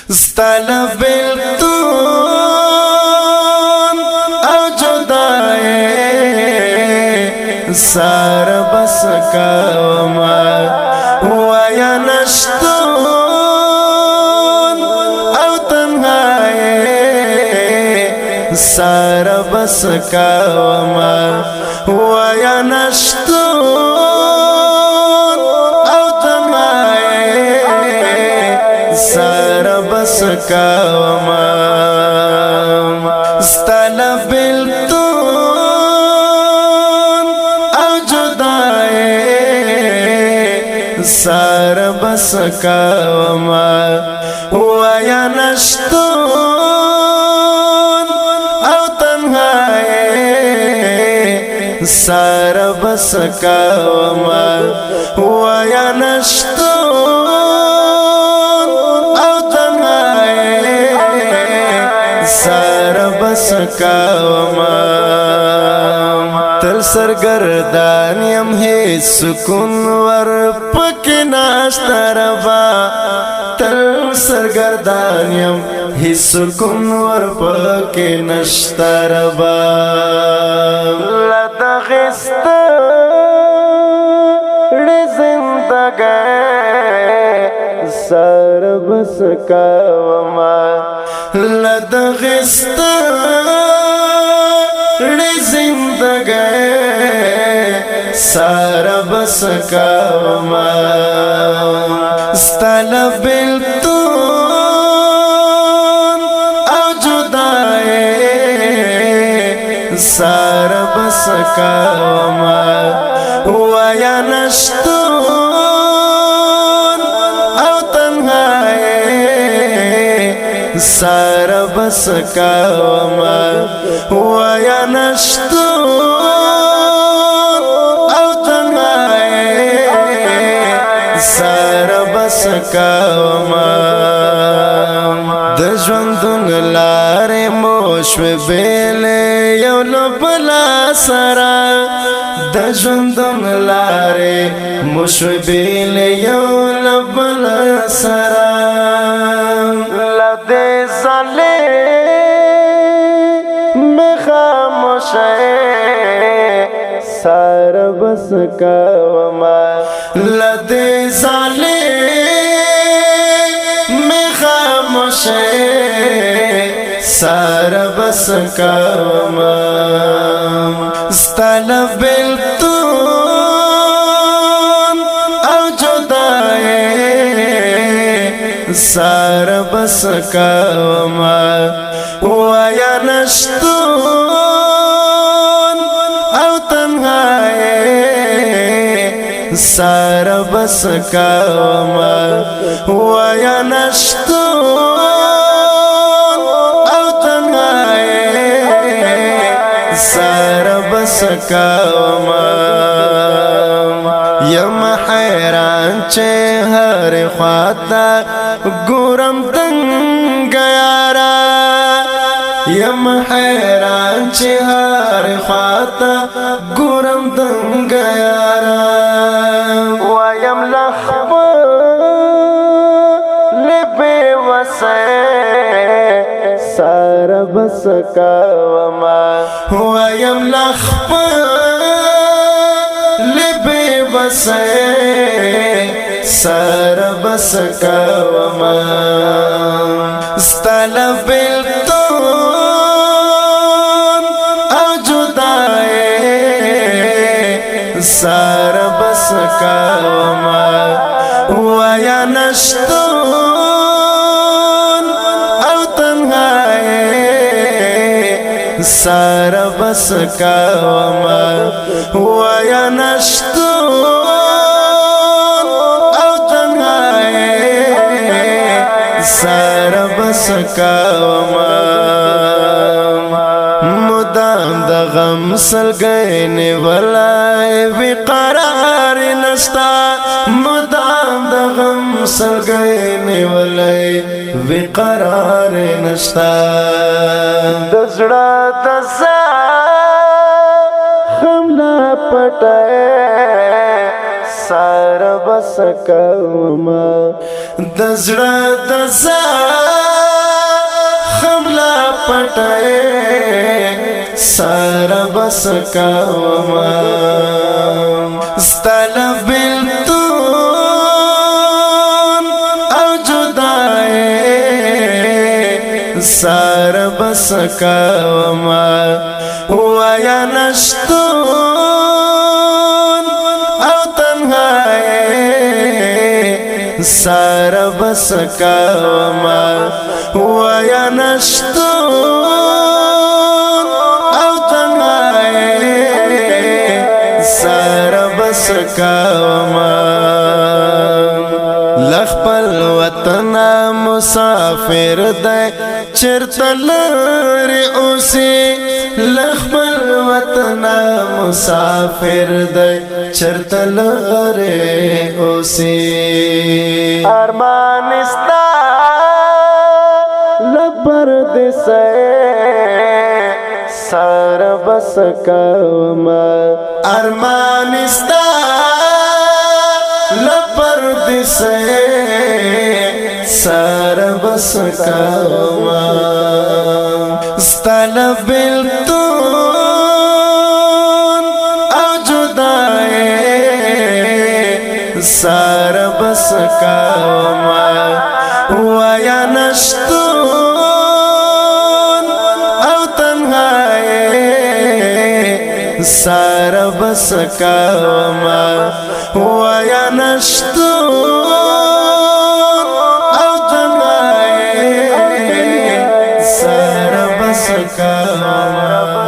ستاله بیلتون او جدائے سار بس کاوما ویا نشتون او تنہائے سار بس کاوما ویا نشتون او تنہائے سار بس کاوما ستاله بیلتون او جدائے سار بس کاوما ویا نشتون او تنہائے سار بس کاوما ویا نشتون او تنہائے سار بس کاوما تل سرگردان یم ہے سکون ور پک ناشتا ربا تل سرگردان یم ہے سکون ور پک ناشتا ربا لدغست زندگی سار بس کاوما لدغست زندگی سار بس کاوما ستاله بیلتون او جدائے سار بس کاوما ویا نشتون او تنہائے سار بس کاوما ویا نشتون او تنہائے سار بس کاوما د ژوندون لارې مو شوې بیلې یو له بله سره د ژوندون لارې مو شوې بیلې یو له بله سره له دې ظالمې خاموشۍ سار بس کاوما له دې ظالمې خاموشۍ سار بس کاوما ستاله بیلتون او جدائے سار بس کاوما ویا نشتون او تنہائے سار بس کاوما ویا نشتون او تنہائے سار بس کاوما یم حیران چه هر خواتا گورم دنگ یارا یم حیران چه هر خواتا گورم دنگ یارا ویم لخبا لبی وسے سار بس کاوما ویم لخبا لبی وسے سار بس کاوما ستاله بیلتون او جدائے سار بس کاوما ویا نشتون او تنہائے سار بس کاوما ویا نشتون او تنہائے سار بس کاوما مدام د غم سلګینې ولای وی قرار نشتا مدام د غم سلګینې ولای وی قرار نشتا د زړه د زخم نه پټه سار بس کوما د زړه د پټه سار بس کاوما ستل بلتون او جدائے سار بس کاوما ویا نشتون او تنہائے سار بس کاوما ویا نشتون او تنہائے سار بس کاوما لخپل وطن مسافر دے چرتلر اوسی لخپل وطن مسافر دے چرتلر اوسی ارمانستا لپردسے سار بس کاوما ارمانستا لپردسے سار بس کاوما ستل بلتون او جدائے سار بس کاوما ویا نشتون او تنہائے سار بس کاوما ویا نشتون